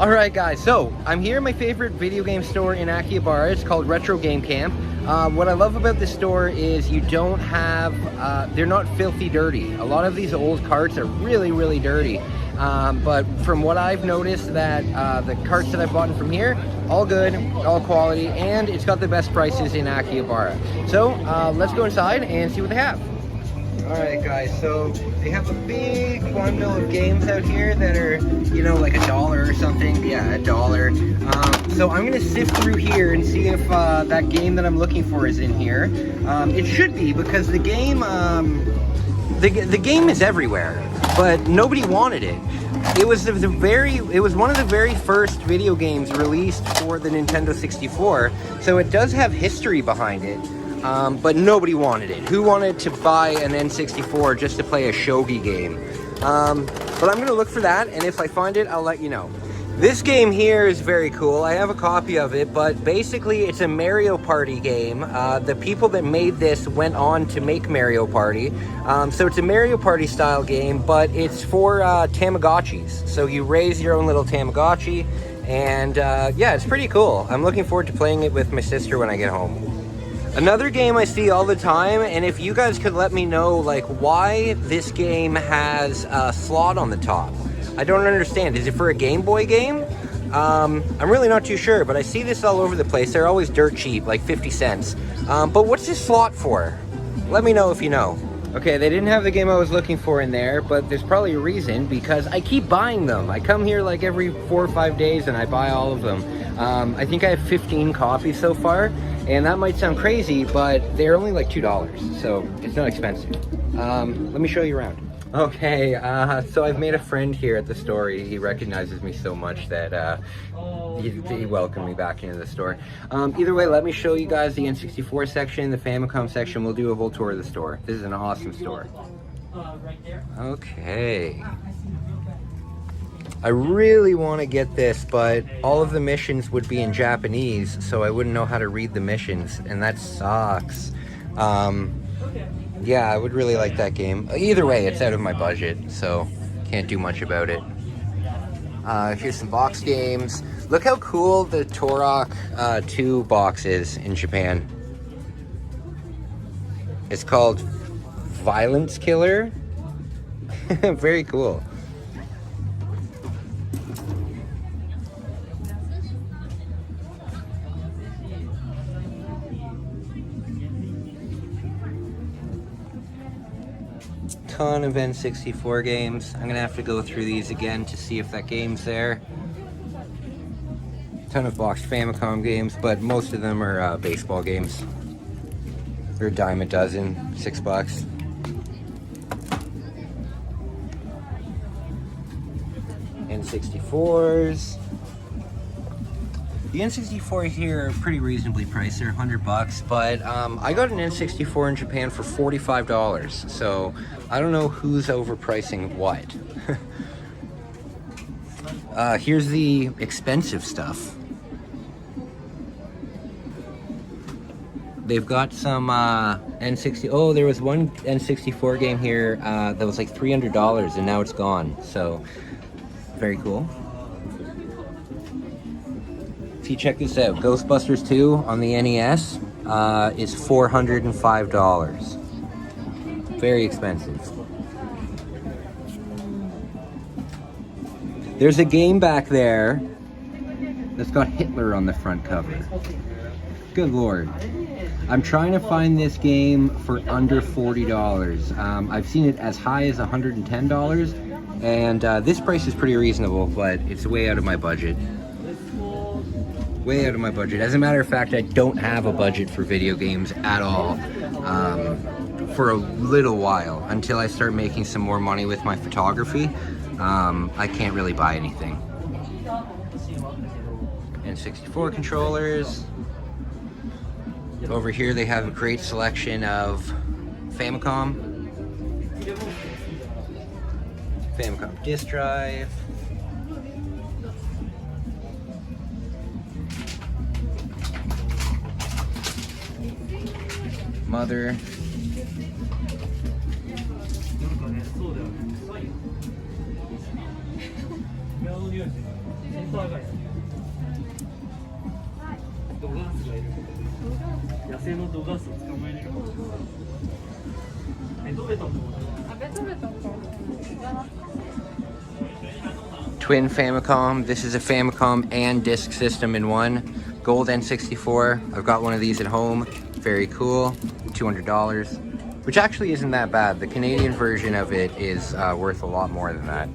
Alright guys, so I'm here at my favorite video game store in Akihabara. It's called Retro Game Camp. What I love about this store is you don't have, they're not filthy dirty. A lot of these old carts are really dirty. But from what I've noticed that the carts that I've bought from here, all good, all quality, and it's got the best prices in Akihabara. So let's go inside and see what they have. Alright guys, so they have a big bundle of games out here that are, you know, like $1 or something. Yeah, $1. So I'm gonna sift through here and see if that game that I'm looking for is in here. It should be, because the game, the game is everywhere, but nobody wanted it. It was one of the very first video games released for the Nintendo 64, so it does have history behind it. But nobody wanted it. Who wanted to buy an N64 just to play a shogi game? But I'm gonna look for that, and if I find it, I'll let you know. This game here is very cool. I have a copy of it, but basically it's a Mario Party game. The people that made this went on to make Mario Party. So it's a Mario Party style game, but it's for Tamagotchis. So you raise your own little Tamagotchi, and yeah, it's pretty cool. I'm looking forward to playing it with my sister when I get home. Another game I see all the time, and if you guys could let me know, like, why this game has a slot on the top. I don't understand. Is it for a Game Boy game? I'm really not too sure, but I see this all over the place. They're always dirt cheap, like 50 cents. But what's this slot for? Let me know if you know. Okay, they didn't have the game I was looking for in there, but there's probably a reason, because I keep buying them. I come here like every 4 or 5 days and I buy all of them. I think I have 15 copies so far, and that might sound crazy, but they're only like $2, so it's not expensive. Let me show you around. Okay, so I've made a friend here at the store. He recognizes me so much that he welcomed me back into the store. Either way, let me show you guys the N64 section, the Famicom section. We'll do a whole tour of the store. This is an awesome store. Okay. I really want to get this, but all of the missions would be in Japanese, so I wouldn't know how to read the missions, and that sucks. Yeah, I would really like that game. Either way, it's out of my budget, so can't do much about it. Here's some box games. Look how cool the Turok 2 box is in Japan. It's called Violence Killer. Very cool. Ton of N64 games. I'm gonna have to go through these again to see if that game's there. Ton of boxed Famicom games, but most of them are baseball games. They're a dime a dozen, $6. N64s. The N64 here are pretty reasonably priced. They're 100 bucks, but I got an N64 in Japan for $45, so I don't know who's overpricing what. Here's the expensive stuff. They've got some N60. Oh, there was one N64 game here that was like $300, and now it's gone. So very cool. See, check this out. Ghostbusters 2 on the NES is $405. Very expensive. There's a game back there that's got Hitler on the front cover. Good lord. I'm trying to find this game for under $40. I've seen it as high as $110, and this price is pretty reasonable, but it's way out of my budget. Way out of my budget. As a matter of fact, I don't have a budget for video games at all for a little while, until I start making some more money with my photography. I can't really buy anything. N64 controllers. Over here they have a great selection of Famicom disk drive. Mother. ドガースがいることで、野生のドガースを捕まえれることです。ベトベトンとあ、ベトベトンか。Twin Famicom. This is a Famicom and disc system in one. Gold N64. I've got one of these at home. Very cool. $200. Which actually isn't that bad. The Canadian version of it is worth a lot more than that.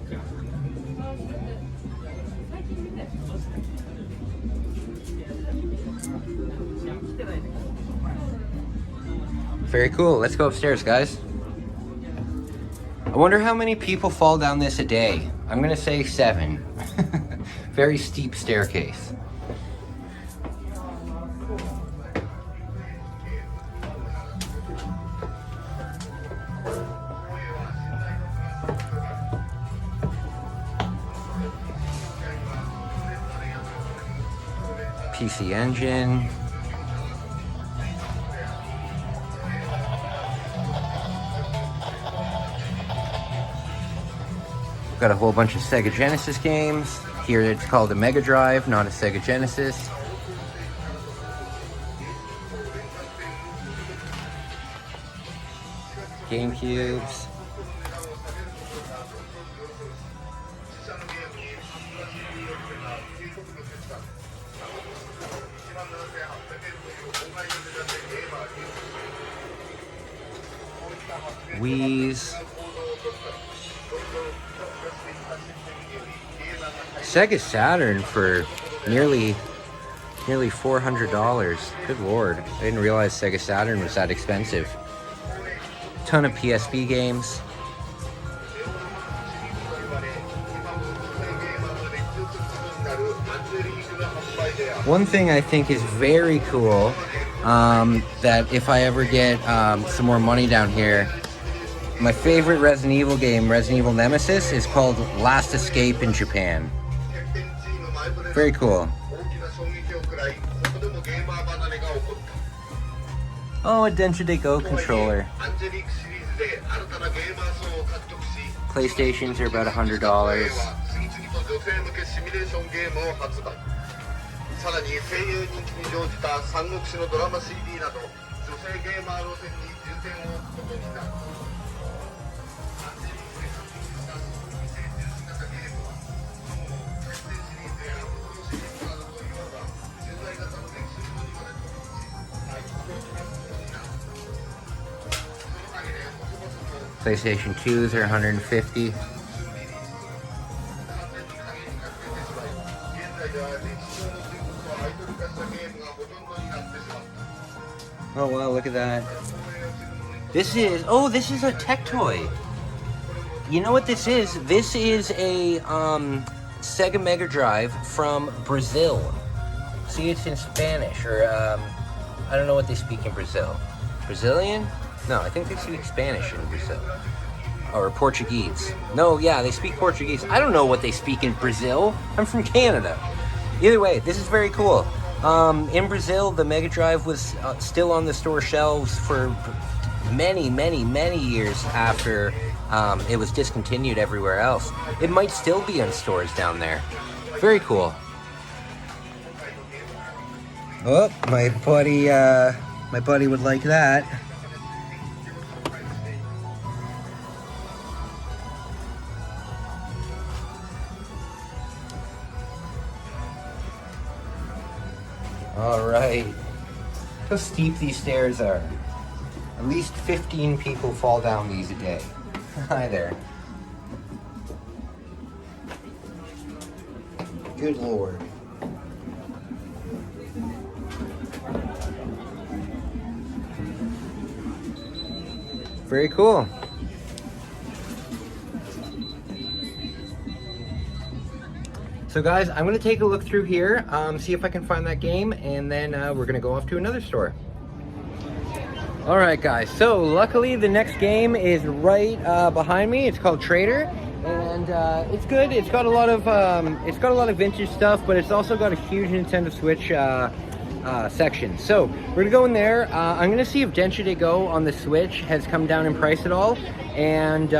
Very cool. Let's go upstairs, guys. I wonder how many people fall down this a day. I'm gonna say 7. Very steep staircase. PC Engine. Got a whole bunch of Sega Genesis games. Here it's called a Mega Drive, not a Sega Genesis. GameCubes. Wii's. Sega Saturn for nearly $400. Good lord. I didn't realize Sega Saturn was that expensive. Ton of PSP games. One thing I think is very cool, that if I ever get some more money down here, my favorite Resident Evil game, Resident Evil Nemesis, is called Last Escape in Japan. Very cool. Oh, a Densha Go controller. PlayStations are about $100. PlayStation 2s are $150. Oh wow, look at that. This is a tech toy. You know what this is? This is a Sega Mega Drive from Brazil. See, it's in Spanish, or I don't know what they speak in Brazil. Brazilian? No, I think they speak Spanish in Brazil. Or Portuguese. No, yeah, they speak Portuguese. I don't know what they speak in Brazil. I'm from Canada. Either way, this is very cool. In Brazil, the Mega Drive was still on the store shelves for many years after it was discontinued everywhere else. It might still be in stores down there. Very cool. Oh, my buddy would like that. All right. How steep these stairs are. At least 15 people fall down these a day. Hi there. Good lord. Very cool. So guys, I'm going to take a look through here, see if I can find that game, and then we're going to go off to another store. Alright guys, so luckily the next game is right behind me. It's called Trader, and it's good. It's got a lot of vintage stuff, but it's also got a huge Nintendo Switch section. So we're gonna go in there. I'm gonna see if Densha Go on the Switch has come down in price at all, and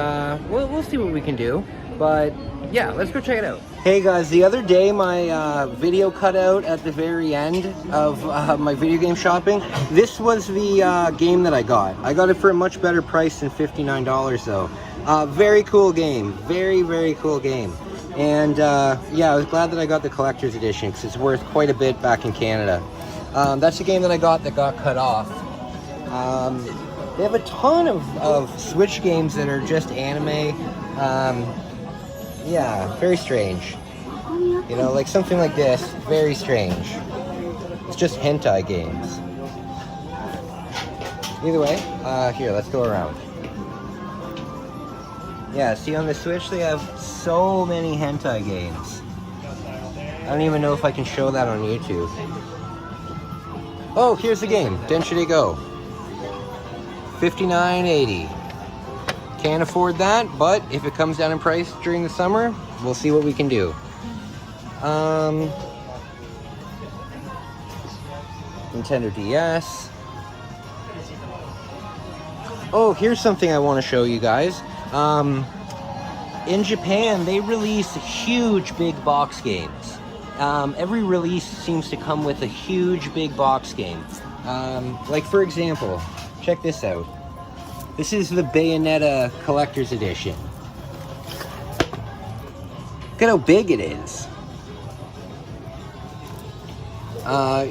we'll see what we can do. But yeah, let's go check it out. Hey guys, the other day my video cut out at the very end of my video game shopping. This was the game that I got. I got it for a much better price than $59 though. Very cool game. Very, very cool game. And yeah, I was glad that I got the collector's edition because it's worth quite a bit back in Canada. That's the game that I got that got cut off. They have a ton of Switch games that are just anime. Yeah, very strange. You know, like something like this, very strange. It's just hentai games. Either way, here, let's go around. Yeah, see on the Switch they have so many hentai games. I don't even know if I can show that on YouTube. Oh, here's the game, Denshide Go. $59.80. Can't afford that, but if it comes down in price during the summer, we'll see what we can do. Nintendo DS. Oh, here's something I want to show you guys. In Japan, they release huge big box games. Every release seems to come with a huge big box game. Like for example, check this out. This is the Bayonetta Collector's Edition. Look at how big it is.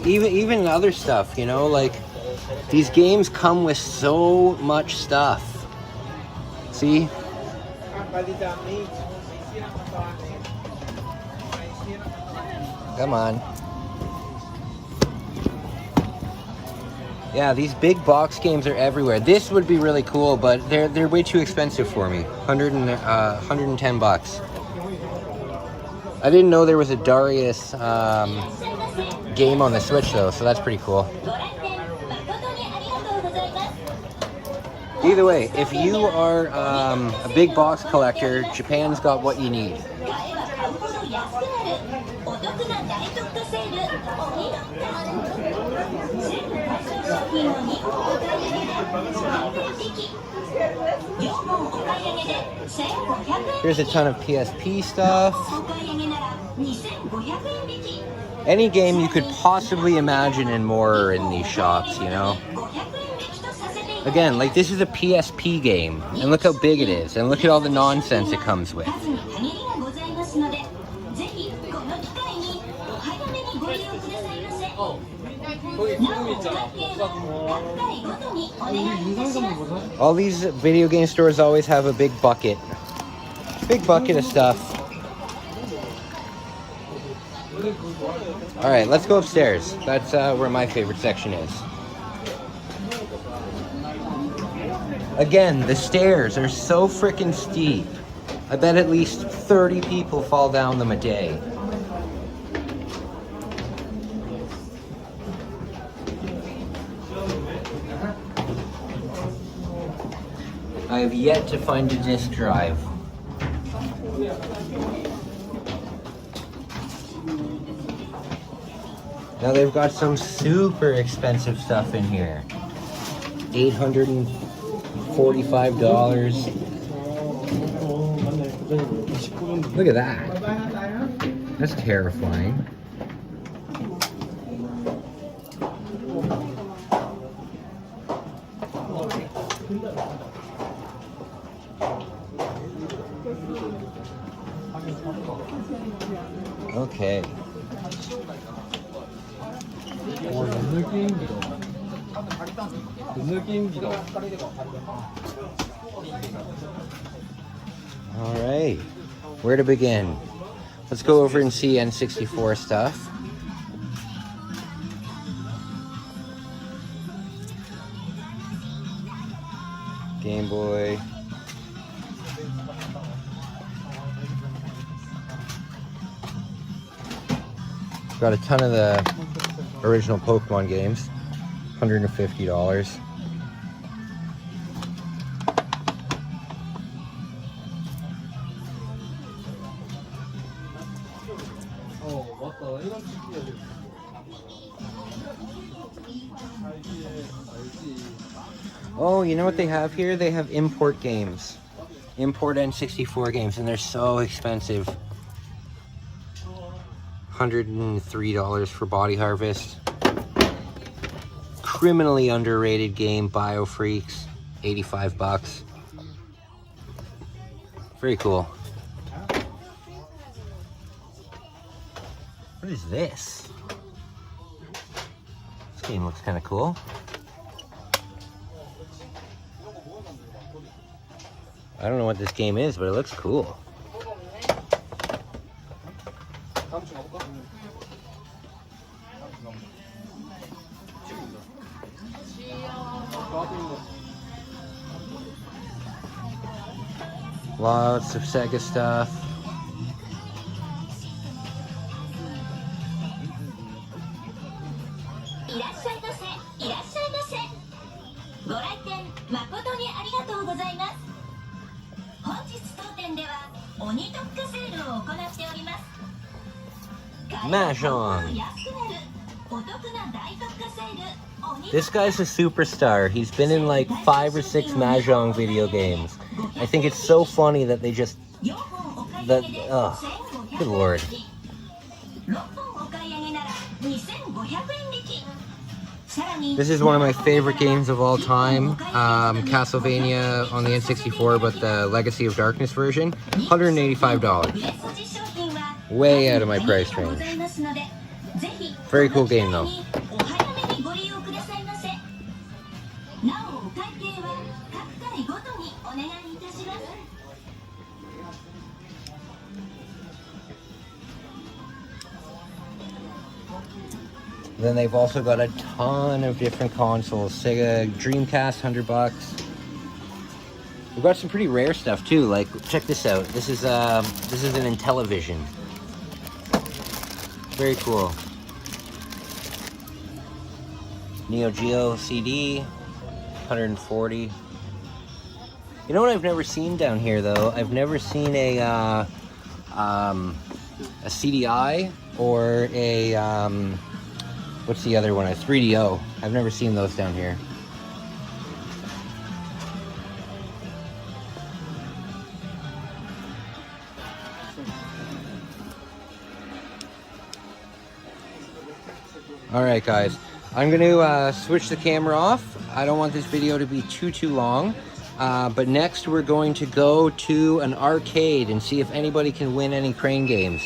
Even other stuff, you know, like these games come with so much stuff. See? Come on. Yeah, these big box games are everywhere. This would be really cool, but they're way too expensive for me. 110 bucks. I didn't know there was a Darius game on the Switch though, so that's pretty cool. Either way, if you are a big box collector, Japan's got what you need. Here's a ton of PSP stuff. Any game you could possibly imagine and more are in these shops, you know? Again, like this is a PSP game, and look how big it is, and look at all the nonsense it comes with. All these video game stores always have a big bucket of stuff. Alright, let's go upstairs. That's where my favorite section is. Again, the stairs are so freaking steep. I bet at least 30 people fall down them a day. I have yet to find a disk drive. Now they've got some super expensive stuff in here. $845. Look at that. That's terrifying. Okay. All right, where to begin? Let's go over and see N64 stuff. Game Boy. Got a ton of the original Pokemon games. $150. Oh, you know what they have here? They have import games. Import N64 games, and they're so expensive. $103 for Body Harvest. Criminally underrated game, Biofreaks, 85 bucks. Very cool. What is this? This game looks kind of cool. I don't know what this game is, but it looks cool. Lots of Sega stuff. Mahjong. This guy's a superstar. He's been in like 5 or 6 Mahjong video games. I think it's so funny that they just... oh, good lord. This is one of my favorite games of all time. Castlevania on the N64, but the Legacy of Darkness version. $185. Way out of my price range. Very cool game though. Then they've also got a ton of different consoles. Sega Dreamcast, $100. We've got some pretty rare stuff too. Like, check this out. This is an Intellivision. Very cool. Neo Geo CD, 140. You know what I've never seen down here though? I've never seen a CDI or a what's the other one? A 3DO. I've never seen those down here. Alright guys, I'm going to switch the camera off. I don't want this video to be too long. But next we're going to go to an arcade and see if anybody can win any crane games.